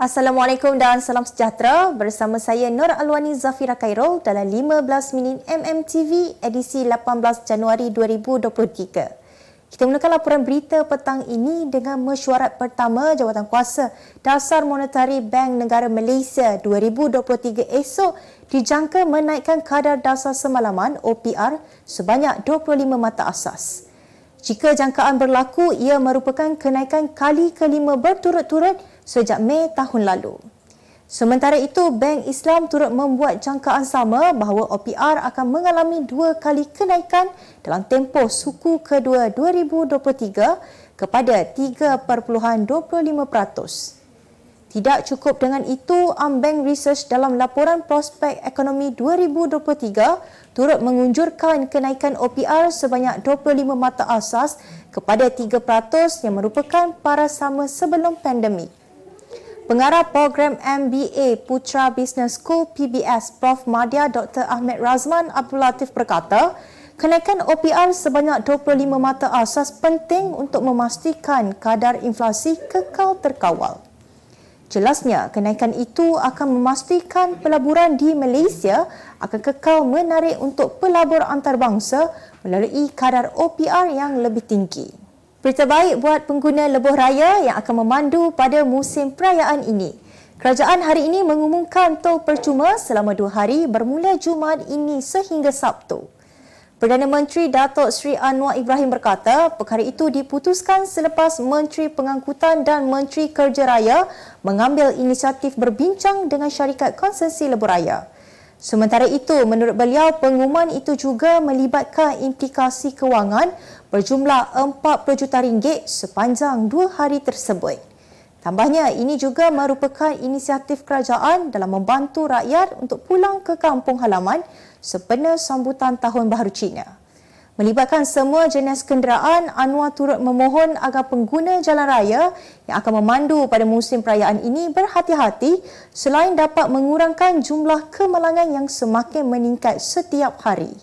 Assalamualaikum dan salam sejahtera. Bersama saya Nur Alwani Zafira Khairul dalam 15 minit MMTV edisi 18 Januari 2023. Kita mulakan laporan berita petang ini dengan mesyuarat pertama Jawatankuasa Dasar Monetari Bank Negara Malaysia 2023 esok dijangka menaikkan kadar dasar semalaman OPR sebanyak 25 mata asas. Jika jangkaan berlaku, ia merupakan kenaikan kali kelima berturut-turut sejak Mei tahun lalu. Sementara itu, Bank Islam turut membuat jangkaan sama bahawa OPR akan mengalami 2 kali kenaikan dalam tempoh suku kedua 2023 kepada 3.25%. Tidak cukup dengan itu, AmBank Research dalam laporan prospek ekonomi 2023 turut mengunjurkan kenaikan OPR sebanyak 25 mata asas kepada 3% yang merupakan paras sama sebelum pandemik. Pengarah program MBA Putra Business School PBS Prof Madya Dr. Ahmed Razman Abdul Latif berkata, kenaikan OPR sebanyak 25 mata asas penting untuk memastikan kadar inflasi kekal terkawal. Jelasnya, kenaikan itu akan memastikan pelaburan di Malaysia akan kekal menarik untuk pelabur antarabangsa melalui kadar OPR yang lebih tinggi. Berita baik buat pengguna lebuh raya yang akan memandu pada musim perayaan ini. Kerajaan hari ini mengumumkan tol percuma selama 2 hari bermula Jumaat ini sehingga Sabtu. Perdana Menteri Datuk Seri Anwar Ibrahim berkata, perkara itu diputuskan selepas Menteri Pengangkutan dan Menteri Kerja Raya mengambil inisiatif berbincang dengan syarikat konsesi lebuh raya. Sementara itu, menurut beliau, pengumuman itu juga melibatkan implikasi kewangan berjumlah RM40 juta sepanjang 2 hari tersebut. Tambahnya, ini juga merupakan inisiatif kerajaan dalam membantu rakyat untuk pulang ke kampung halaman sempena sambutan Tahun Baharu Cina. Melibatkan semua jenis kenderaan, Anwar turut memohon agar pengguna jalan raya yang akan memandu pada musim perayaan ini berhati-hati selain dapat mengurangkan jumlah kemalangan yang semakin meningkat setiap hari.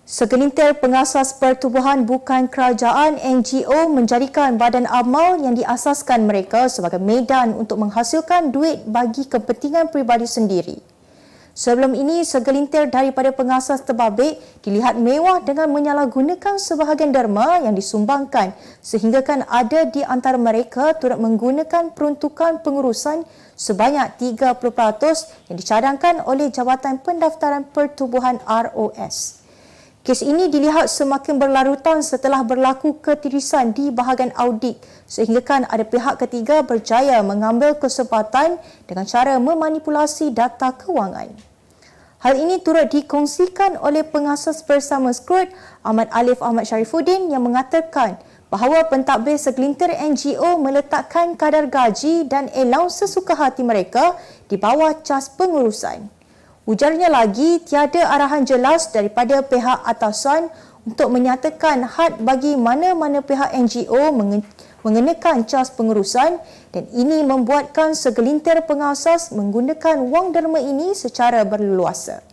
Segelintir pengasas pertubuhan bukan kerajaan NGO menjadikan badan amal yang diasaskan mereka sebagai medan untuk menghasilkan duit bagi kepentingan peribadi sendiri. Sebelum ini, segelintir daripada pengasas terbabit dilihat mewah dengan menyalahgunakan sebahagian derma yang disumbangkan sehinggakan ada di antara mereka turut menggunakan peruntukan pengurusan sebanyak 30% yang dicadangkan oleh Jabatan Pendaftaran Pertubuhan ROS. Kes ini dilihat semakin berlarutan setelah berlaku ketirisan di bahagian audit sehinggakan ada pihak ketiga berjaya mengambil kesempatan dengan cara memanipulasi data kewangan. Hal ini turut dikongsikan oleh pengasas bersama Skrut Ahmad Alif Ahmad Sharifuddin yang mengatakan bahawa pentadbir segelintir NGO meletakkan kadar gaji dan allowance sesuka hati mereka di bawah cas pengurusan. Ujarnya lagi, tiada arahan jelas daripada pihak atasan untuk menyatakan had bagi mana-mana pihak NGO mengenakan cas pengurusan dan ini membuatkan segelintir pengasas menggunakan wang derma ini secara berleluasa.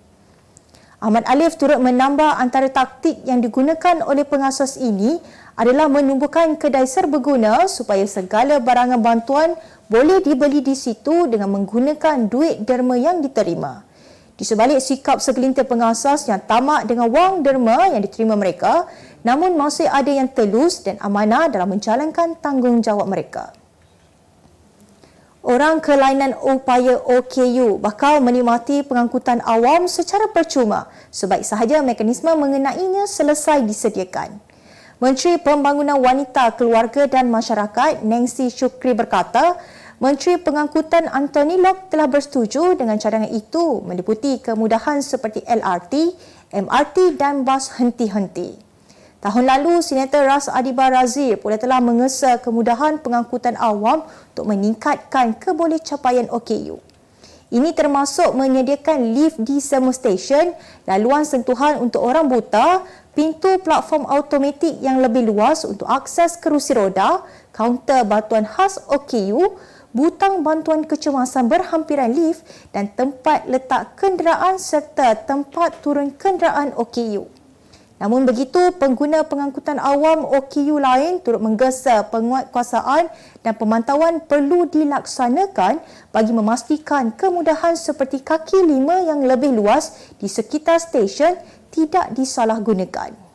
Ahmad Alif turut menambah antara taktik yang digunakan oleh pengasas ini adalah menumbuhkan kedai serbaguna supaya segala barangan bantuan boleh dibeli di situ dengan menggunakan duit derma yang diterima. Di sebalik sikap segelintir pengasas yang tamak dengan wang derma yang diterima mereka, namun masih ada yang telus dan amanah dalam menjalankan tanggungjawab mereka. Orang kelainan upaya OKU bakal menikmati pengangkutan awam secara percuma sebaik sahaja mekanisme mengenainya selesai disediakan. Menteri Pembangunan Wanita, Keluarga dan Masyarakat Nancy Shukri berkata, Menteri Pengangkutan Anthony Locke telah bersetuju dengan cadangan itu meliputi kemudahan seperti LRT, MRT dan bas henti-henti. Tahun lalu, Senator Ras Adiba Razir pula telah mengesa kemudahan pengangkutan awam untuk meningkatkan kebolehcapaian OKU. Ini termasuk menyediakan lift di semua stesen, laluan sentuhan untuk orang buta, pintu platform automatik yang lebih luas untuk akses kerusi roda, kaunter bantuan khas OKU, butang bantuan kecemasan berhampiran lift dan tempat letak kenderaan serta tempat turun kenderaan OKU. Namun begitu, pengguna pengangkutan awam OKU lain turut menggesa penguatkuasaan dan pemantauan perlu dilaksanakan bagi memastikan kemudahan seperti kaki lima yang lebih luas di sekitar stesen tidak disalahgunakan.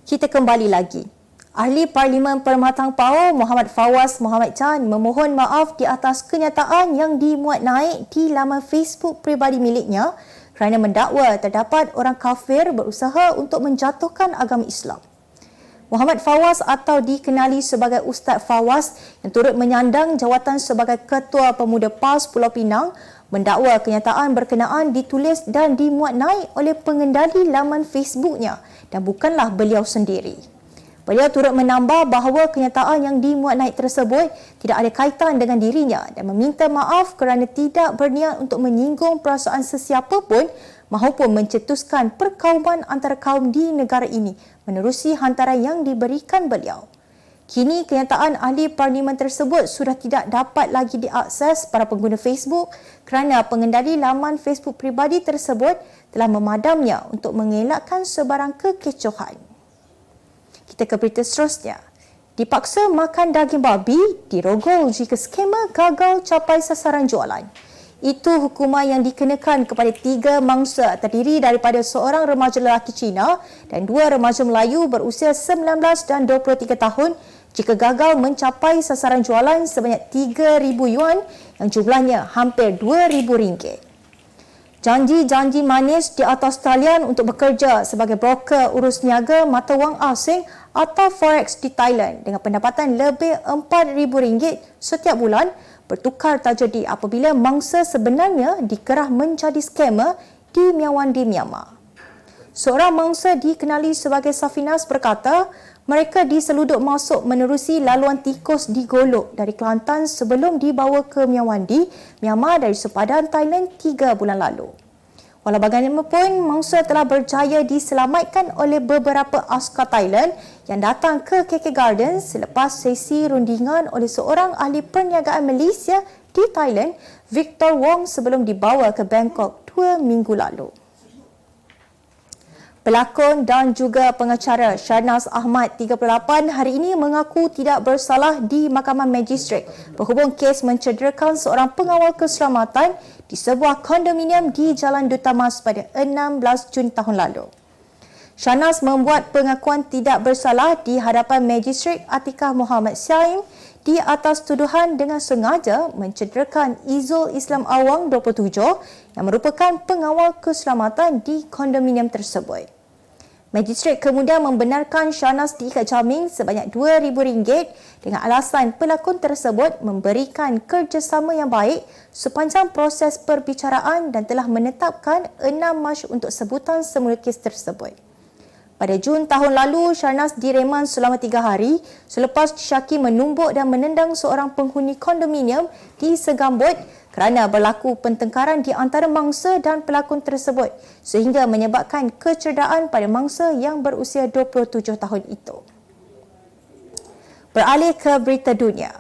Kita kembali lagi. Ahli Parlimen Permatang Pau Muhammad Fawaz Muhammad Chan memohon maaf di atas kenyataan yang dimuat naik di laman Facebook peribadi miliknya kerana mendakwa terdapat orang kafir berusaha untuk menjatuhkan agama Islam. Muhammad Fawaz atau dikenali sebagai Ustaz Fawaz yang turut menyandang jawatan sebagai Ketua Pemuda PAS Pulau Pinang mendakwa kenyataan berkenaan ditulis dan dimuat naik oleh pengendali laman Facebooknya dan bukanlah beliau sendiri. Beliau turut menambah bahawa kenyataan yang dimuat naik tersebut tidak ada kaitan dengan dirinya dan meminta maaf kerana tidak berniat untuk menyinggung perasaan sesiapa pun maupun mencetuskan perkauman antara kaum di negara ini menerusi hantaran yang diberikan beliau. Kini kenyataan ahli parlimen tersebut sudah tidak dapat lagi diakses para pengguna Facebook kerana pengendali laman Facebook peribadi tersebut telah memadamnya untuk mengelakkan sebarang kekecohan. Kita ke berita seterusnya. Dipaksa makan daging babi dirogol jika skema gagal capai sasaran jualan. Itu hukuman yang dikenakan kepada 3 mangsa terdiri daripada seorang remaja lelaki Cina dan 2 remaja Melayu berusia 19 dan 23 tahun jika gagal mencapai sasaran jualan sebanyak 3,000 yuan yang jumlahnya hampir RM2,000. Janji-janji manis di atas talian untuk bekerja sebagai broker urus niaga mata wang asing atau forex di Thailand dengan pendapatan lebih RM4,000 setiap bulan bertukar tak jadi apabila mangsa sebenarnya dikerah menjadi skamer di Myanmar. Seorang mangsa dikenali sebagai Safinas berkata, mereka diseluduk masuk menerusi laluan tikus di Golok dari Kelantan sebelum dibawa ke Myanmar dari sepadan Thailand 3 bulan lalu. Walau bagaimanapun, mangsa telah berjaya diselamatkan oleh beberapa askar Thailand yang datang ke KK Gardens selepas sesi rundingan oleh seorang ahli perniagaan Malaysia di Thailand, Victor Wong, sebelum dibawa ke Bangkok 2 minggu lalu. Pelakon dan juga pengacara Sharnas Ahmad, 38, hari ini mengaku tidak bersalah di Mahkamah Magistrat berhubung kes mencederakan seorang pengawal keselamatan di sebuah kondominium di Jalan Duta Mas pada 16 Jun tahun lalu. Sharnas membuat pengakuan tidak bersalah di hadapan Magistrat Atikah Muhammad Syaim di atas tuduhan dengan sengaja mencederakan Izul Islam Awang, 27, yang merupakan pengawal keselamatan di kondominium tersebut. Magistrat kemudian membenarkan Sharnas diikat jamin sebanyak RM2,000 dengan alasan pelakon tersebut memberikan kerjasama yang baik sepanjang proses perbicaraan dan telah menetapkan 6 Mac untuk sebutan semula kes tersebut. Pada Jun tahun lalu, Sharnas direman selama 3 hari selepas disyaki menumbuk dan menendang seorang penghuni kondominium di Segambut kerana berlaku pertengkaran di antara mangsa dan pelakon tersebut sehingga menyebabkan kecederaan pada mangsa yang berusia 27 tahun itu. Beralih ke berita dunia.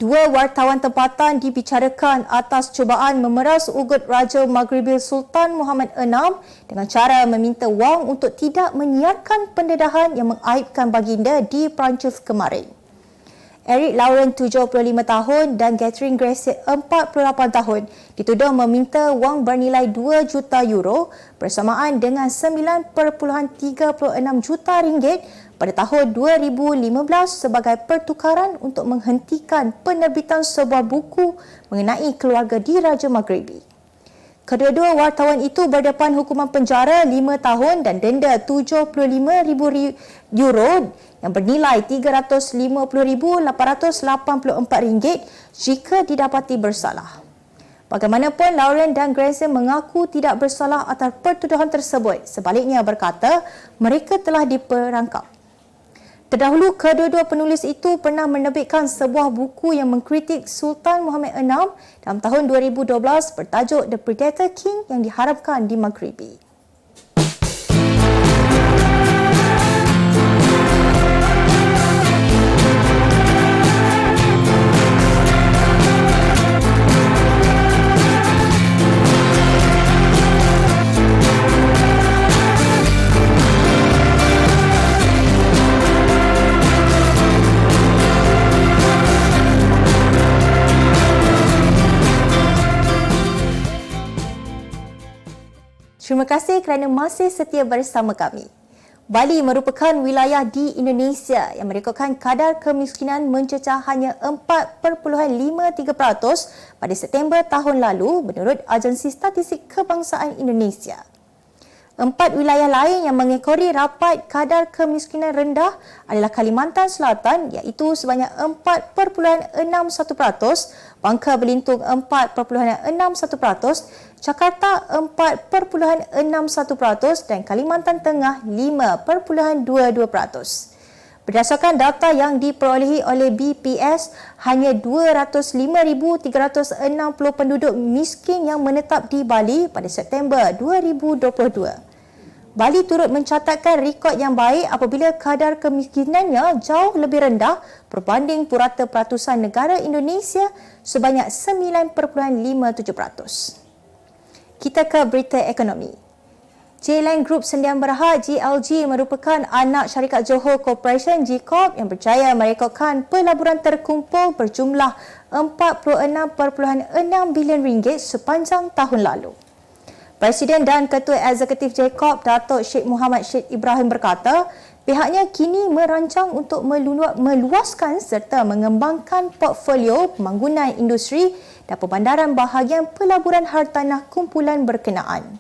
2 wartawan tempatan dibicarakan atas cubaan memeras ugut Raja Maghribi Sultan Muhammad VI dengan cara meminta wang untuk tidak menyiarkan pendedahan yang mengaibkan baginda di Perancis kemarin. Eric Lauren, 75 tahun dan Catherine Gracie, 48 tahun dituduh meminta wang bernilai 2 juta euro bersamaan dengan 9.36 juta ringgit pada tahun 2015 sebagai pertukaran untuk menghentikan penerbitan sebuah buku mengenai keluarga di Raja Maghribi. Kedua-dua wartawan itu berdepan hukuman penjara 5 tahun dan denda €75,000 yang bernilai RM350,884 jika didapati bersalah. Bagaimanapun, Lauren dan Grayson mengaku tidak bersalah atas pertuduhan tersebut. Sebaliknya berkata mereka telah diperangkap. Terdahulu, kedua-dua penulis itu pernah menerbitkan sebuah buku yang mengkritik Sultan Muhammad VI dalam tahun 2012 bertajuk The Predator King yang diharamkan di Maghribi. Terima kasih kerana masih setia bersama kami. Bali merupakan wilayah di Indonesia yang merekodkan kadar kemiskinan mencecah hanya 4.53% pada September tahun lalu menurut Agensi Statistik Kebangsaan Indonesia. 4 wilayah lain yang mengekori rapat kadar kemiskinan rendah adalah Kalimantan Selatan iaitu sebanyak 4.61%, Bangka Belitung 4.61%, Jakarta 4.61% dan Kalimantan Tengah 5.22%. Berdasarkan data yang diperolehi oleh BPS, hanya 205,360 penduduk miskin yang menetap di Bali pada September 2022. Bali turut mencatatkan rekod yang baik apabila kadar kemiskinannya jauh lebih rendah berbanding purata peratusan negara Indonesia sebanyak 9.57%. Kita ke berita ekonomi. J-Land Group Sendian Berhad GLG merupakan anak syarikat Johor Corporation G Corp yang berjaya merekodkan pelaburan terkumpul berjumlah 46.6 bilion ringgit sepanjang tahun lalu. Presiden dan Ketua Eksekutif J Corp Datuk Sheikh Muhammad Sheikh Ibrahim berkata, pihaknya kini merancang untuk meluaskan serta mengembangkan portfolio pembangunan industri dan pembandaran bahagian pelaburan hartanah kumpulan berkenaan.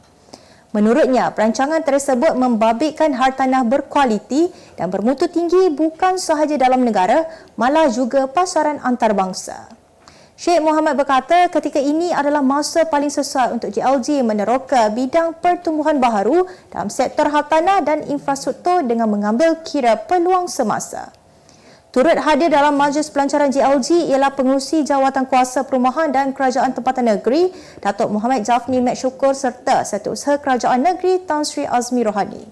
Menurutnya, perancangan tersebut membabitkan hartanah berkualiti dan bermutu tinggi bukan sahaja dalam negara, malah juga pasaran antarabangsa. Sheikh Muhammad berkata ketika ini adalah masa paling sesuai untuk JLG meneroka bidang pertumbuhan baharu dalam sektor hartanah dan infrastruktur dengan mengambil kira peluang semasa. Turut hadir dalam majlis pelancaran JLG ialah Pengerusi Jawatan Kuasa Perumahan dan Kerajaan Tempatan Negeri, Datuk Muhammad Jafni Mat Syukur serta Setiausaha Kerajaan Negeri Tan Sri Azmi Rohani.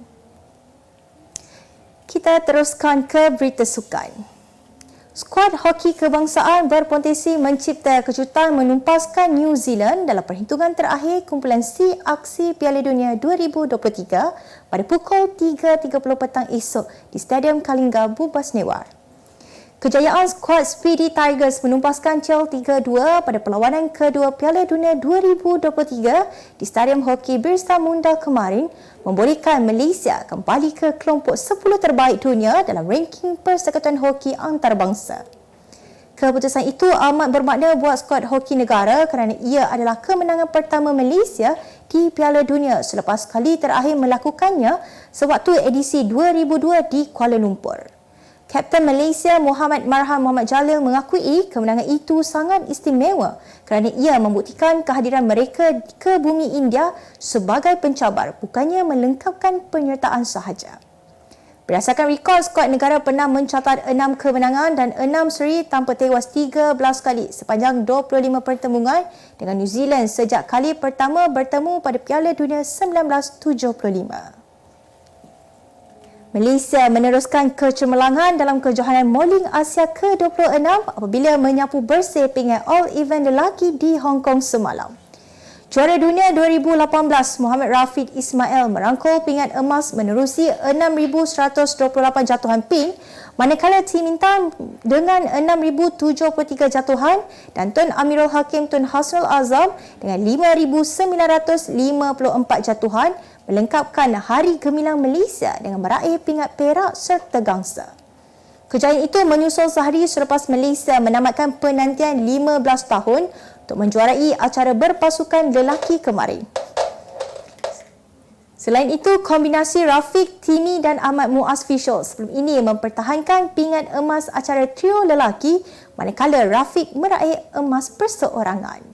Kita teruskan ke berita sukan. Skuad hoki kebangsaan berpotensi mencipta kejutan menumpaskan New Zealand dalam perhitungan terakhir kumpulan C Aksi Piala Dunia 2023 pada pukul 3.30 petang esok di Stadium Kalinga, Bubas Newar. Kejayaan skuad Speedy Tigers menumpaskan Chel 3-2 pada perlawanan kedua Piala Dunia 2023 di Stadium Hoki Birsa Munda kemarin membolehkan Malaysia kembali ke kelompok 10 terbaik dunia dalam ranking Persekutuan Hoki Antarabangsa. Keputusan itu amat bermakna buat skuad hoki negara kerana ia adalah kemenangan pertama Malaysia di Piala Dunia selepas kali terakhir melakukannya sewaktu edisi 2002 di Kuala Lumpur. Kapten Malaysia Muhammad Marham Muhammad Jalil mengakui kemenangan itu sangat istimewa kerana ia membuktikan kehadiran mereka ke bumi India sebagai pencabar, bukannya melengkapkan penyertaan sahaja. Berdasarkan rekod, skuad negara pernah mencatat 6 kemenangan dan 6 seri tanpa tewas 13 kali sepanjang 25 pertembungan dengan New Zealand sejak kali pertama bertemu pada Piala Dunia 1975. Malaysia meneruskan kecemerlangan dalam kejohanan Moling Asia ke-26 apabila menyapu bersih pingat All Event lelaki di Hong Kong semalam. Juara dunia 2018 Muhammad Rafid Ismail merangkul pingat emas menerusi 6,128 jatuhan pin, manakala Tim Intan dengan 6,073 jatuhan dan Tun Amirul Hakim Tun Hasnul Azam dengan 5,954 jatuhan melengkapkan Hari Gemilang Malaysia dengan meraih pingat perak serta gangsa. Kejayaan itu menyusul sehari selepas Malaysia menamatkan penantian 15 tahun untuk menjuarai acara berpasukan lelaki kemarin. Selain itu, kombinasi Rafiq, Timi dan Ahmad Muaz Fishal sebelum ini mempertahankan pingat emas acara trio lelaki manakala Rafiq meraih emas perseorangan.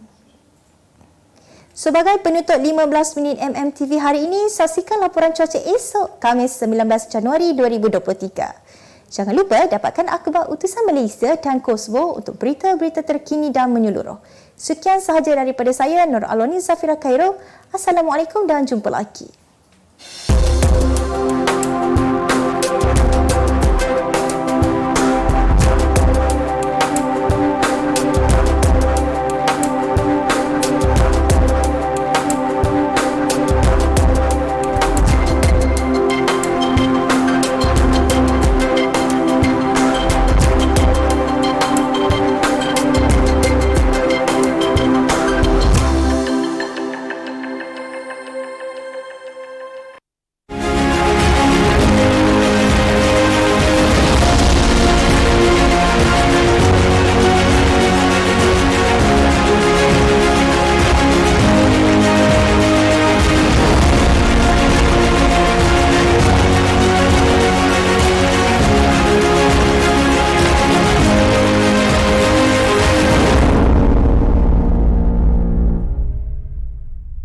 Sebagai penutup 15 minit MMTV hari ini, saksikan laporan cuaca esok Khamis 19 Januari 2023. Jangan lupa dapatkan akhbar utusan Malaysia dan Kosovo untuk berita-berita terkini dan menyeluruh. Sekian sahaja daripada saya, Nur Aloni Zafira Khairul. Assalamualaikum dan jumpa lagi.